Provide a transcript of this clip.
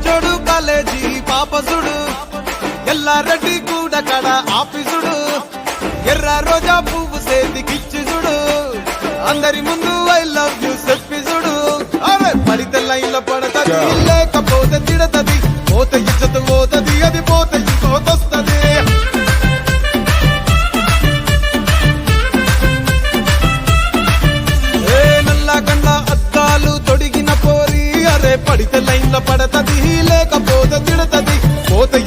జోడు కాలేజీ పాపసుడు ఎల్లారెడ్డి కూడా కడ ఆఫీసుడు ఎర్ర రోజా పువ్వు సేతికిచ్చి చూడు అందరి ముందు ఐ లవ్ యూ చెప్పి చూడు అరే పడితే లైన్ లో పడతది లేకపోతే తిడతది పోతే ఇచ్చత పోతది అది పోతే ఇంకోతొస్తది నల్లగండ్ల అద్దాలు తొడిగిన పోరి అరే పడితే లైన్ లో పడతది లేకపోతే తిడతది పోతే